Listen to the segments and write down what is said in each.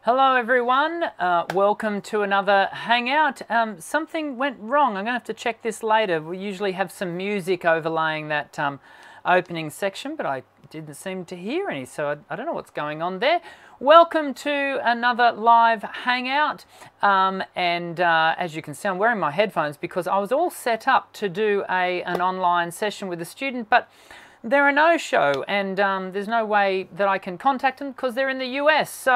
Hello everyone, welcome to another Hangout. Something went wrong, I'm going to have to check this later. We usually have some music overlaying that opening section, but I didn't seem to hear any, so I don't know what's going on there. Welcome to another live Hangout, as you can see I'm wearing my headphones because I was all set up to do an online session with a student, but they're a no-show, and there's no way that I can contact them because they're in the US.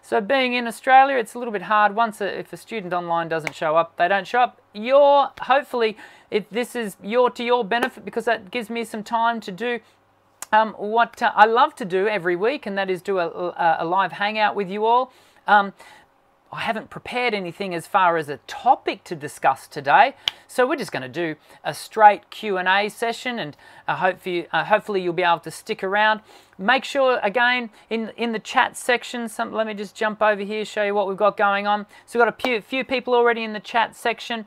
So being in Australia, it's a little bit hard. If a student online doesn't show up, they don't show up. Hopefully, this is to your benefit because that gives me some time to do what I love to do every week, and that is do a live hangout with you all. I haven't prepared anything as far as a topic to discuss today, so we're just going to do a straight Q&A session, and hopefully you'll be able to stick around. Make sure, again, in the chat section, let me just jump over here, show you what we've got going on. So we've got a few people already in the chat section.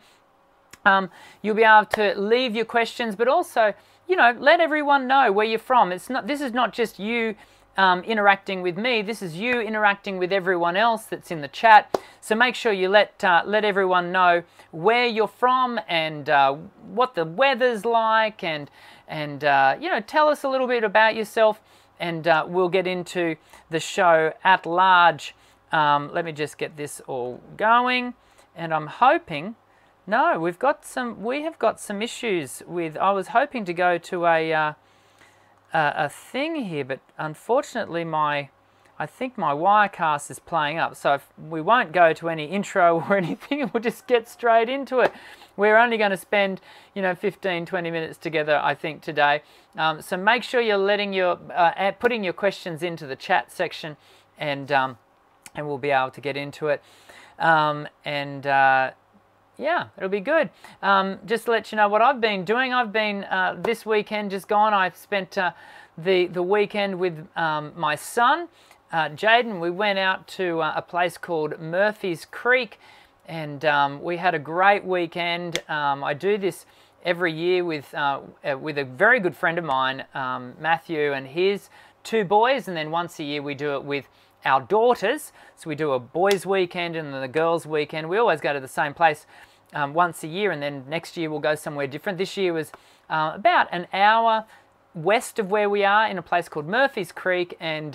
You'll be able to leave your questions, but also, let everyone know where you're from. This is not just you interacting with me, this is you interacting with everyone else that's in the chat. So make sure you let everyone know where you're from and what the weather's like, and tell us a little bit about yourself, and we'll get into the show at large. Let me just get this all going, and I'm hoping. No, we have got some issues with. I was hoping to go to a thing here, but unfortunately I think my Wirecast is playing up, so we won't go to any intro or anything. We'll just get straight into it. We're only going to spend 15-20 minutes together, I think, today. So make sure you're putting your questions into the chat section, and we'll be able to get into it. Yeah, it'll be good. Just to let you know what I've been doing. I've been, this weekend just gone, I've spent the weekend with my son, Jaden. We went out to a place called Murphy's Creek, and we had a great weekend. I do this every year with a very good friend of mine, Matthew, and his two boys, and then once a year we do it with our daughters. So we do a boys' weekend and then a girls' weekend. We always go to the same place once a year, and then next year we'll go somewhere different. This year was about an hour west of where we are in a place called Murphy's Creek, and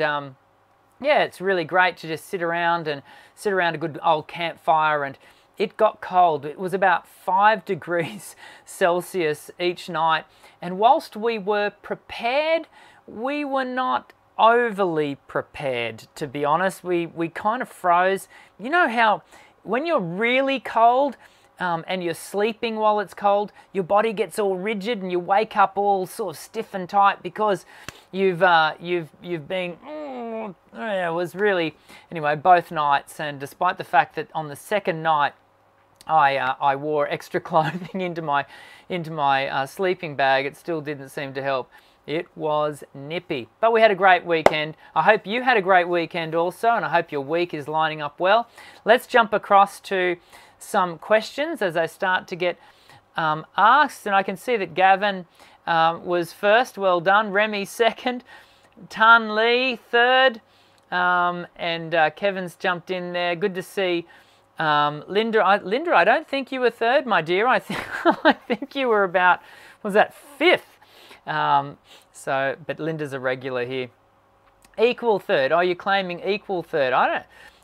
yeah, it's really great to just sit around a good old campfire. And it got cold. It was about 5 degrees Celsius each night, and whilst we were prepared, we were not overly prepared, to be honest. We kind of froze. You know how when you're really cold and you're sleeping while it's cold, your body gets all rigid and you wake up all sort of stiff and tight because you've been it was really, anyway, both nights. And despite the fact that on the second night I wore extra clothing into my sleeping bag, it still didn't seem to help. It was nippy. But we had a great weekend. I hope you had a great weekend also, and I hope your week is lining up well. Let's jump across to some questions as I start to get asked. And I can see that Gavin was first. Well done. Remy second. Tan Lee third. And Kevin's jumped in there. Good to see. Linda, I don't think you were third, my dear. I think you were about, was that fifth? But Linda's a regular here. Equal third. Oh, you're claiming equal third.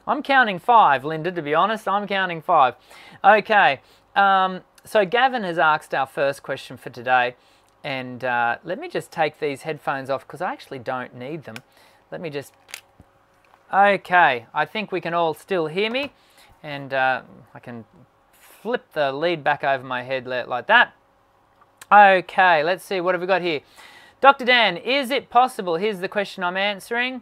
I'm counting 5, Linda, to be honest. I'm counting 5. Okay. So Gavin has asked our first question for today. And let me just take these headphones off because I actually don't need them. Let me just... Okay. I think we can all still hear me. And I can flip the lead back over my head like that. Okay, let's see, what have we got here? Dr. Dan, is it possible, here's the question I'm answering,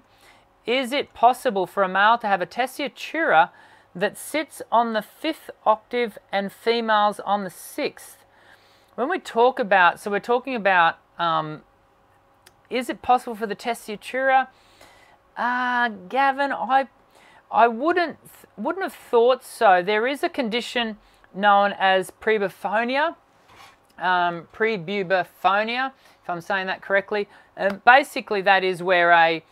is it possible for a male to have a tessitura that sits on the 5th octave and females on the 6th? When we talk about, so we're talking about, is it possible for the tessitura? Gavin, I wouldn't have thought so. There is a condition known as puberphonia. Puberphonia, if I'm saying that correctly. Basically, that is where a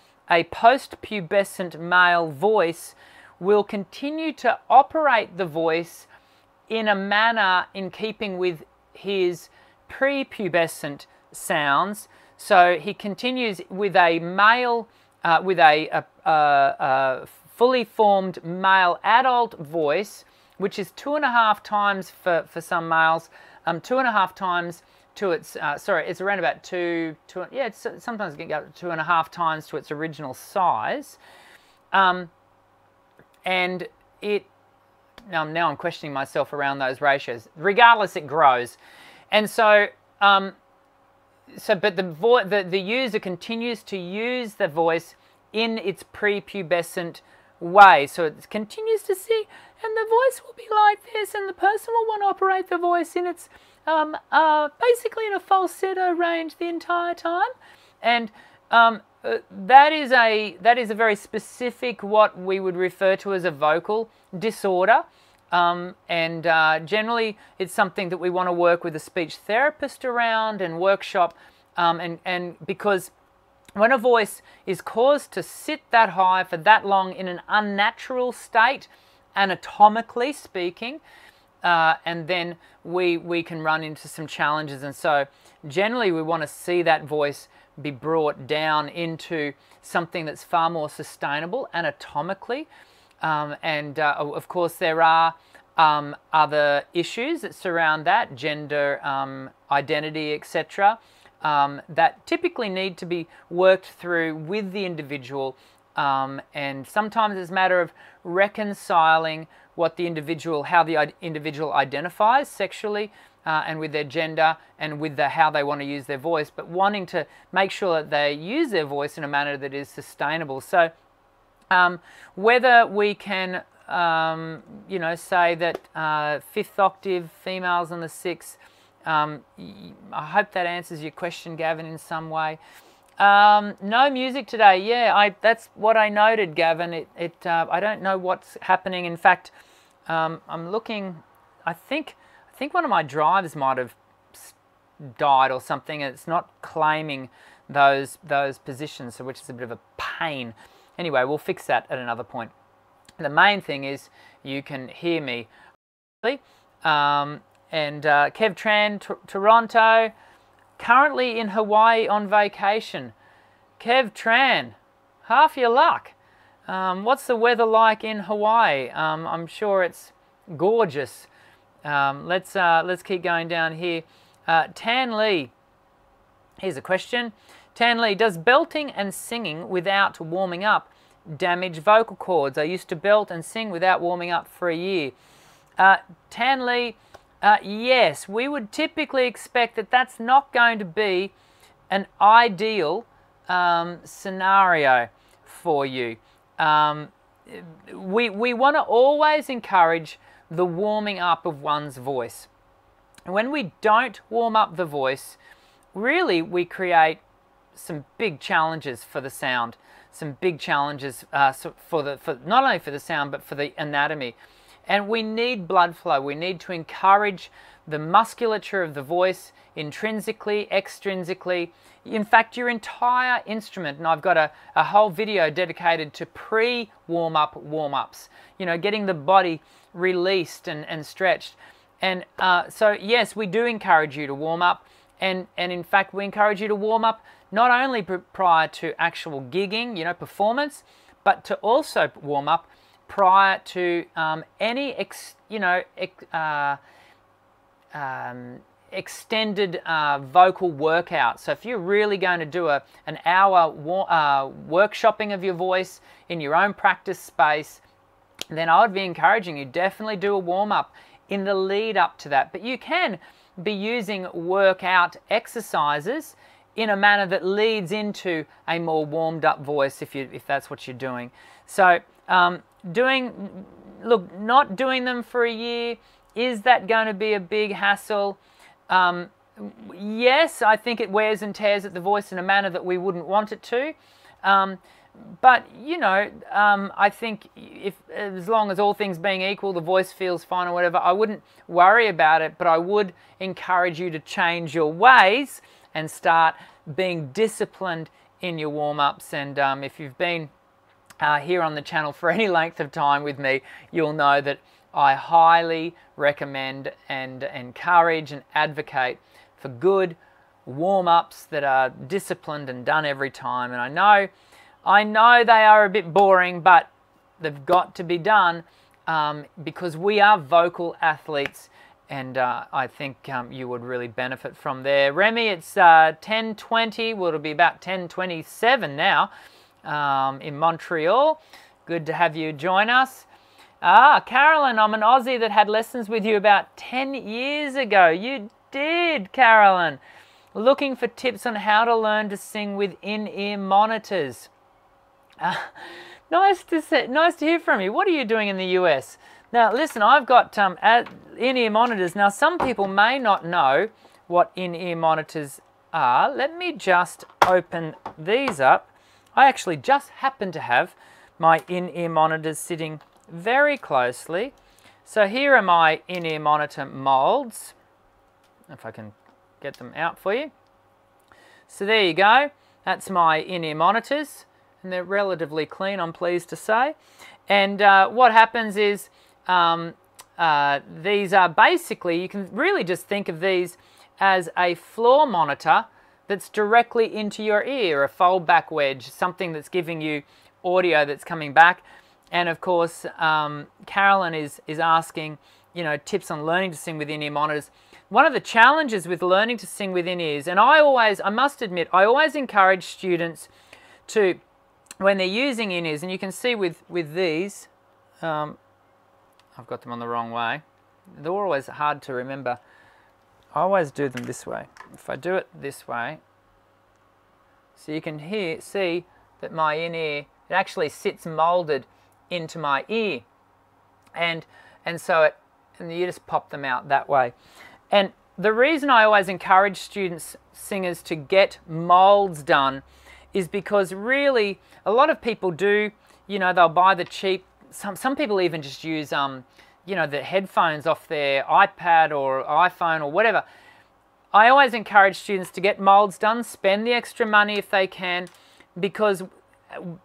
post-pubescent male voice will continue to operate the voice in a manner in keeping with his prepubescent sounds. So he continues with a male, with a fully formed male adult voice, which is 2.5 times for some males, 2.5 times to its, it's around about it's sometimes it can go 2.5 times to its original size. And it, now I'm questioning myself around those ratios. Regardless, it grows. And so, but the user continues to use the voice in its prepubescent way. So it continues to sing, and the voice will be like this, and the person will want to operate the voice in its, basically in a falsetto range the entire time. And that is a very specific, what we would refer to as a vocal disorder. Generally it's something that we want to work with a speech therapist around and workshop, and because when a voice is caused to sit that high for that long in an unnatural state, anatomically speaking, and then we can run into some challenges. And so generally we want to see that voice be brought down into something that's far more sustainable anatomically. Of course there are other issues that surround that, gender, identity, etc., that typically need to be worked through with the individual, and sometimes it's a matter of reconciling what the individual, how the individual identifies sexually, and with their gender, and with how they want to use their voice, but wanting to make sure that they use their voice in a manner that is sustainable. So whether we can, say that fifth octave, females on the sixth, I hope that answers your question, Gavin, in some way. No music today. Yeah, that's what I noted, Gavin. I don't know what's happening. In fact, I'm looking. I think one of my drives might have died or something. It's not claiming those positions, so which is a bit of a pain. Anyway, we'll fix that at another point. The main thing is you can hear me. And Kev Tran, Toronto, currently in Hawaii on vacation. Kev Tran, half your luck. What's the weather like in Hawaii? I'm sure it's gorgeous. Let's keep going down here. Tan Lee, here's a question. Tan Lee, does belting and singing without warming up damage vocal cords? I used to belt and sing without warming up for a year. Tan Lee, yes, we would typically expect that that's not going to be an ideal scenario for you. We want to always encourage the warming up of one's voice. And when we don't warm up the voice, really we create some big challenges for the sound, some big challenges for not only for the sound but for the anatomy. And we need blood flow. We need to encourage the musculature of the voice intrinsically, extrinsically. In fact, your entire instrument, and I've got a whole video dedicated to pre-warm-up warm-ups, getting the body released and stretched. And so, yes, we do encourage you to warm up. And in fact, we encourage you to warm up not only prior to actual gigging, performance, but to also warm up prior to any extended vocal workout. So if you're really going to do an hour workshopping of your voice in your own practice space, then I would be encouraging you definitely do a warm-up in the lead up to that. But you can be using workout exercises in a manner that leads into a more warmed up voice if that's what you're doing. So not doing them for a year, is that going to be a big hassle? Yes, I think it wears and tears at the voice in a manner that we wouldn't want it to. But I think as long as all things being equal, the voice feels fine or whatever, I wouldn't worry about it, but I would encourage you to change your ways and start being disciplined in your warm-ups. And if you've been here on the channel for any length of time with me, you'll know that I highly recommend and encourage and advocate for good warm-ups that are disciplined and done every time. And I know they are a bit boring, but they've got to be done because we are vocal athletes, and I think you would really benefit from there. Remy, it's 10:20. Well, it'll be about 10:27 now in Montreal. Good to have you join us. Carolyn, I'm an Aussie that had lessons with you about 10 years ago. You did, Carolyn. Looking for tips on how to learn to sing with in-ear monitors. Nice to hear from you. What are you doing in the US? Now, listen, I've got in-ear monitors. Now, some people may not know what in-ear monitors are. Let me just open these up. I actually just happen to have my in-ear monitors sitting very closely. So here are my in-ear monitor molds. If I can get them out for you. So there you go. That's my in-ear monitors. And they're relatively clean, I'm pleased to say. And what happens is these are basically, you can really just think of these as a floor monitor that's directly into your ear, a fold-back wedge, something that's giving you audio that's coming back. And of course, Carolyn is asking, you know, tips on learning to sing with in-ear monitors. One of the challenges with learning to sing with in-ears, and I must admit, I always encourage students to, when they're using in-ears, and you can see with these, I've got them on the wrong way. They're always hard to remember. I always do them this way. If I do it this way, so you can see that my in-ear, it actually sits molded into my ear, and so you just pop them out that way. And the reason I always encourage singers to get molds done is because really a lot of people do, you know, they'll buy the cheap, some people even just use you know, the headphones off their iPad or iPhone or whatever. I always encourage students to get molds done, spend the extra money if they can, because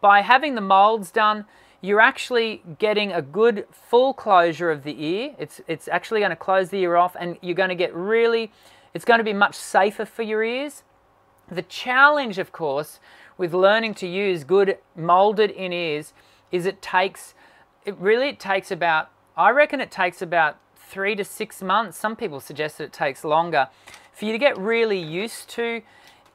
by having the molds done, you're actually getting a good full closure of the ear. It's actually going to close the ear off, and you're going to get it's going to be much safer for your ears. The challenge, of course, with learning to use good molded in-ears is it takes about, I reckon it takes about 3 to 6 months. Some people suggest that it takes longer for you to get really used to.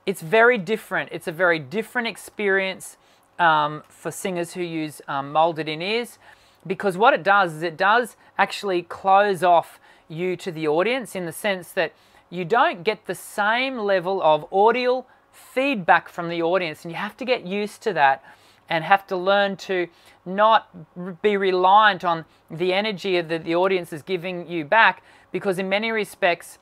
It's very different. It's a very different experience for singers who use molded in-ears, because what it does is it does actually close off you to the audience, in the sense that you don't get the same level of audio feedback from the audience, and you have to get used to that and have to learn to not be reliant on the energy that the audience is giving you back, because in many respects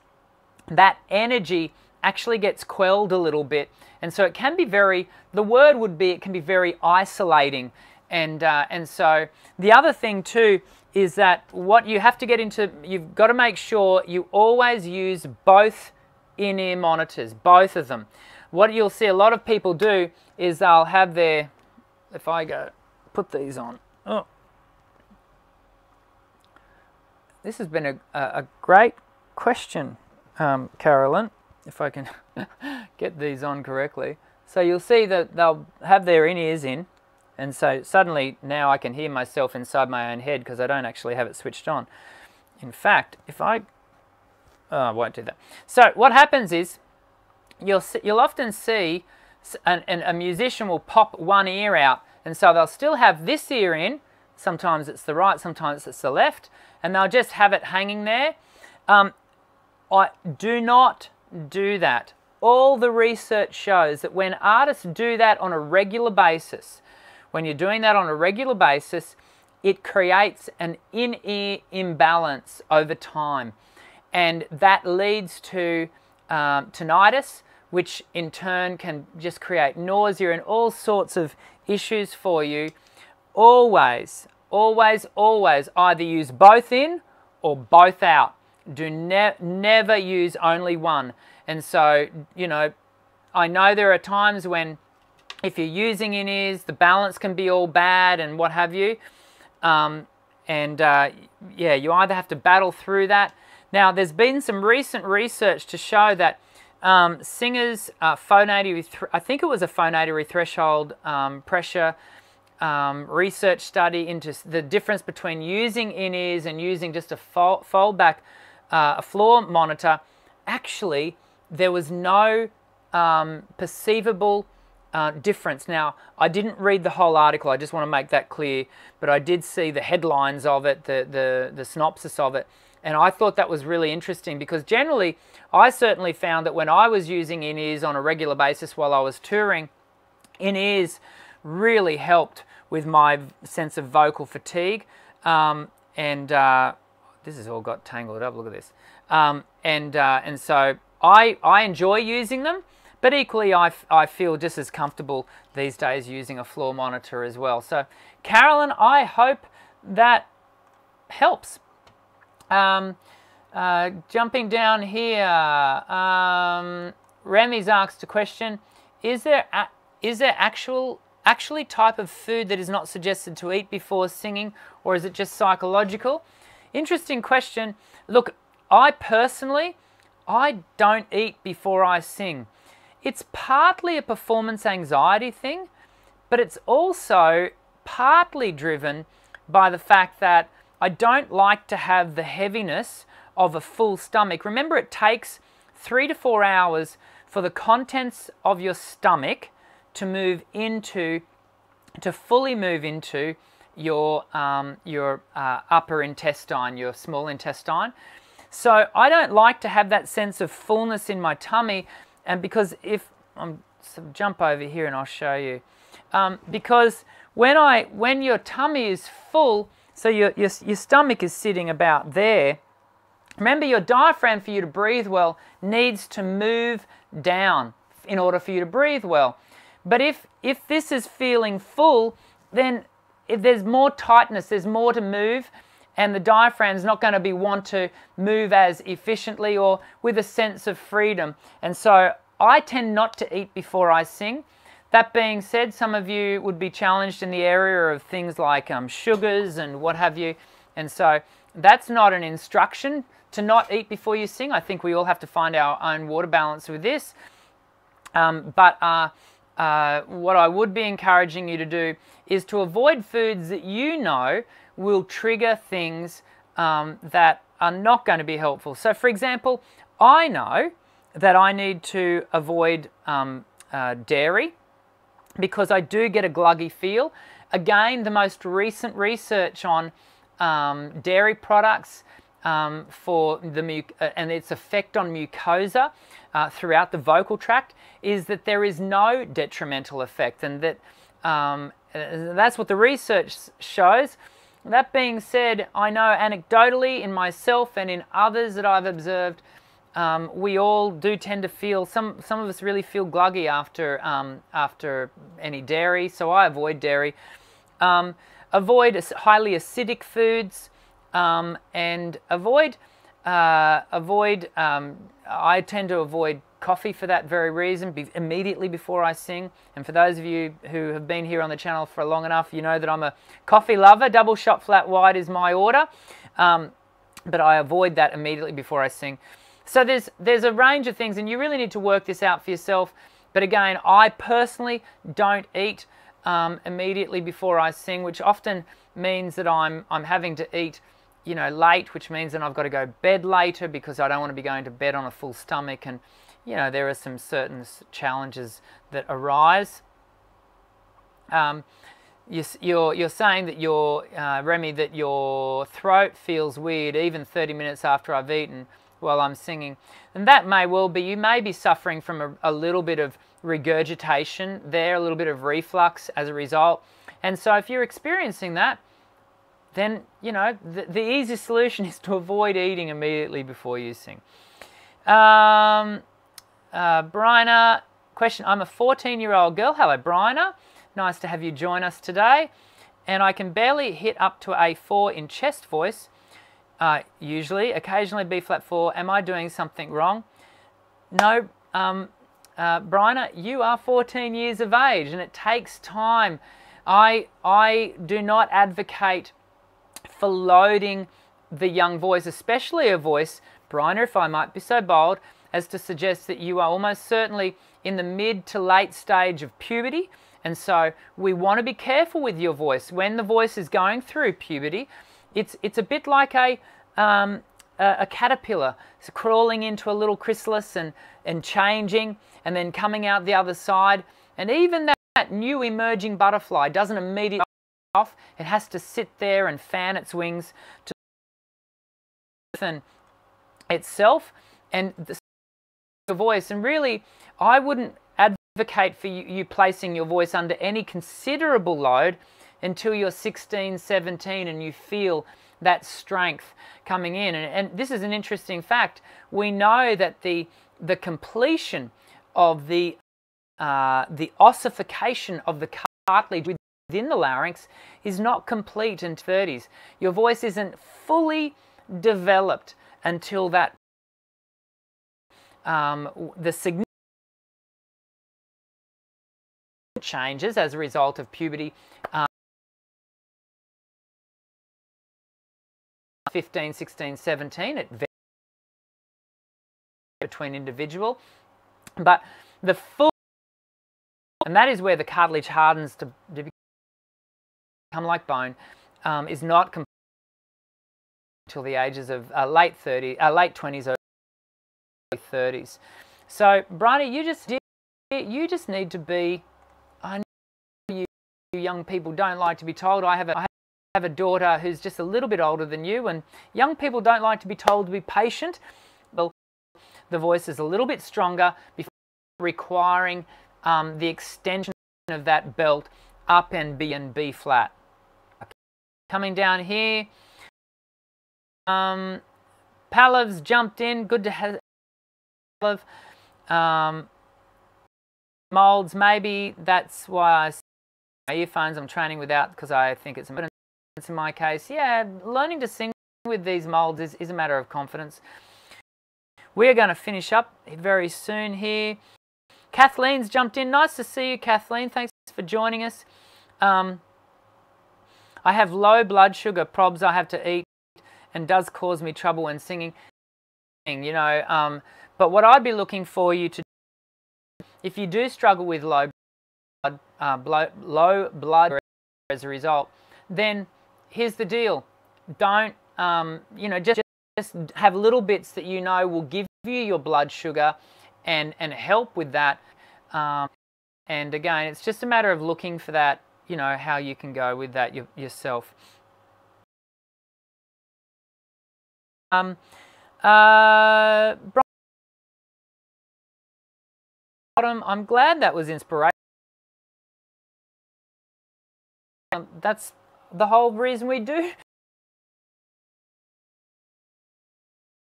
that energy actually gets quelled a little bit, and so it can be very, the word would be, it can be very isolating. And so the other thing too is that what you have to get into, you've got to make sure you always use both in-ear monitors, both of them. What you'll see a lot of people do is they'll have their, if I go put these on, oh, this has been a great question, Carolyn, if I can get these on correctly. So you'll see that they'll have their in-ears in, and so suddenly now I can hear myself inside my own head because I don't actually have it switched on. In fact, if I won't do that. So what happens is you'll often see a musician will pop one ear out, and so they'll still have this ear in. Sometimes it's the right, sometimes it's the left, and they'll just have it hanging there. I do not do that. All the research shows that when artists do that on a regular basis, when you're doing that on a regular basis, it creates an in-ear imbalance over time, and that leads to tinnitus, which in turn can just create nausea and all sorts of issues for you. Always, always, always either use both in or both out. Do never use only one. And so, you know, I know there are times when if you're using in-ears, the balance can be all bad and what have you. Yeah, you either have to battle through that. Now, there's been some recent research to show that singers' phonatory, I think it was a phonatory threshold pressure research study into the difference between using in-ears and using just a fold back a floor monitor. Actually, there was no perceivable difference. Now, I didn't read the whole article, I just want to make that clear, but I did see the headlines of it, the synopsis of it, and I thought that was really interesting because generally, I certainly found that when I was using in-ears on a regular basis while I was touring, in-ears really helped with my sense of vocal fatigue, this has all got tangled up, look at this, and so I enjoy using them. But equally, I feel just as comfortable these days using a floor monitor as well. So, Carolyn, I hope that helps. Jumping down here, Remy's asked a question: Is there actually type of food that is not suggested to eat before singing, or is it just psychological? Interesting question. Look, I personally don't eat before I sing. It's partly a performance anxiety thing, but it's also partly driven by the fact that I don't like to have the heaviness of a full stomach. Remember, it takes 3 to 4 hours for the contents of your stomach to fully move into your upper intestine, your small intestine. So I don't like to have that sense of fullness in my tummy. And because jump over here and I'll show you. Because when your tummy is full, so your stomach is sitting about there, remember your diaphragm, for you to breathe well, needs to move down in order for you to breathe well. But if this is feeling full, then if there's more tightness, there's more to move, and the diaphragm is not going to want to move as efficiently or with a sense of freedom. And so I tend not to eat before I sing. That being said, some of you would be challenged in the area of things like sugars and what have you. And so that's not an instruction to not eat before you sing. I think we all have to find our own water balance with this. What I would be encouraging you to do is to avoid foods that you know will trigger things that are not going to be helpful. So, for example, I know that I need to avoid dairy because I do get a gluggy feel. Again, the most recent research on dairy products for and its effect on mucosa throughout the vocal tract is that there is no detrimental effect, and that that's what the research shows. That being said, I know anecdotally in myself and in others that I've observed, we all do tend to feel, some of us really feel gluggy after any dairy, so I avoid dairy. Avoid highly acidic foods, and I tend to avoid coffee for that very reason, immediately before I sing. And for those of you who have been here on the channel for long enough, you know that I'm a coffee lover. Double shot flat white is my order, but I avoid that immediately before I sing. So there's a range of things, and you really need to work this out for yourself. But again, I personally don't eat immediately before I sing, which often means that I'm having to eat, you know, late, which means then I've got to go to bed later because I don't want to be going to bed on a full stomach, and you know, there are some certain challenges that arise. You're saying that Remy, that your throat feels weird even 30 minutes after I've eaten while I'm singing, and that may well be, you may be suffering from a little bit of regurgitation there, a little bit of reflux as a result. And so if you're experiencing that, then you know the easiest solution is to avoid eating immediately before you sing. Bryna, question, I'm a 14-year-old girl. Hello, Bryna. Nice to have you join us today. And I can barely hit up to A4 in chest voice, usually, occasionally B flat 4. Am I doing something wrong? No, Bryna, you are 14 years of age and it takes time. I do not advocate for loading the young voice, especially a voice, Bryna, if I might be so bold, as to suggest that you are almost certainly in the mid to late stage of puberty. And so we want to be careful with your voice. When the voice is going through puberty, it's a bit like a caterpillar. It's crawling into a little chrysalis and changing and then coming out the other side. And even that new emerging butterfly doesn't immediately off. It has to sit there and fan its wings to strengthen itself and the voice. And really, I wouldn't advocate for you placing your voice under any considerable load until you're 16, 17 and you feel that strength coming in. And this is an interesting fact. We know that the completion of the ossification of the cartilage within the larynx is not complete in 30s. Your voice isn't fully developed until that the significant changes as a result of puberty 15, 16, 17, it varies between individual, but the full, and that is where the cartilage hardens to become like bone, is not complete until the ages of late 20s, early 30s. So, Bryna, you just need to be. I know you young people don't like to be told. I have a daughter who's just a little bit older than you, and young people don't like to be told to be patient. Well, the voice is a little bit stronger before requiring the extension of that belt up and B flat. Okay. Coming down here, Palav's jumped in. Good to have Palav. Molds, maybe that's why my earphones I'm training without, because I think it's important in my case. Yeah, learning to sing with these molds is a matter of confidence. We're going to finish up very soon here. Kathleen's jumped in. Nice to see you, Kathleen. Thanks for joining us. I have low blood sugar, probs I have to eat, and does cause me trouble when singing. You know, but what I'd be looking for you to, if you do struggle with low blood as a result, then here's the deal. Don't, you know, just have little bits that you know will give you your blood sugar and help with that. And again, it's just a matter of looking for that, you know, how you can go with that yourself. I'm glad that was inspiration. That's the whole reason we do.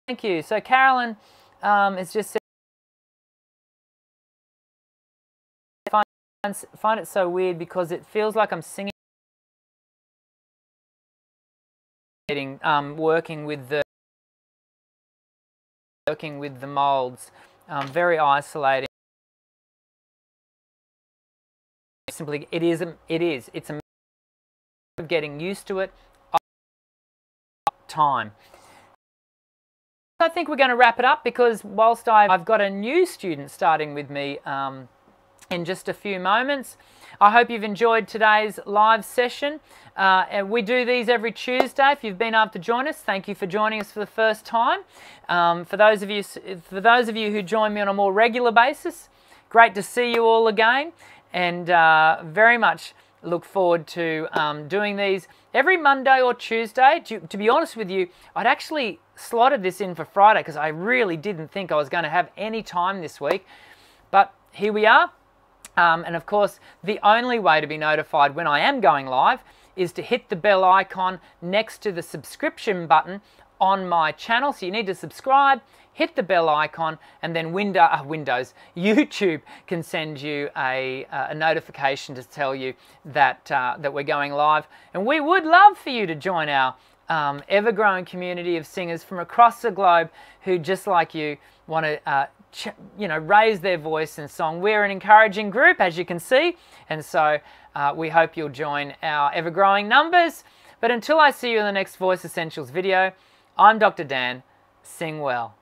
Thank you. So Carolyn has just said, find it so weird because it feels like I'm singing, working with the molds, very isolating. Simply, it's a matter of getting used to it. Time. I think we're going to wrap it up because whilst I've got a new student starting with me in just a few moments. I hope you've enjoyed today's live session. And we do these every Tuesday. If you've been able to join us, thank you for joining us for the first time. For those of you who join me on a more regular basis, great to see you all again, and very much look forward to doing these every Monday or Tuesday. To be honest with you, I'd actually slotted this in for Friday because I really didn't think I was going to have any time this week. But here we are. And of course, the only way to be notified when I am going live is to hit the bell icon next to the subscription button on my channel. So you need to subscribe, hit the bell icon, and then Windows, YouTube can send you a notification to tell you that, that we're going live. And we would love for you to join our ever-growing community of singers from across the globe who, just like you, want to you know, raise their voice in song. We're an encouraging group, as you can see, and so we hope you'll join our ever-growing numbers. But until I see you in the next Voice Essentials video, I'm Dr. Dan. Sing well.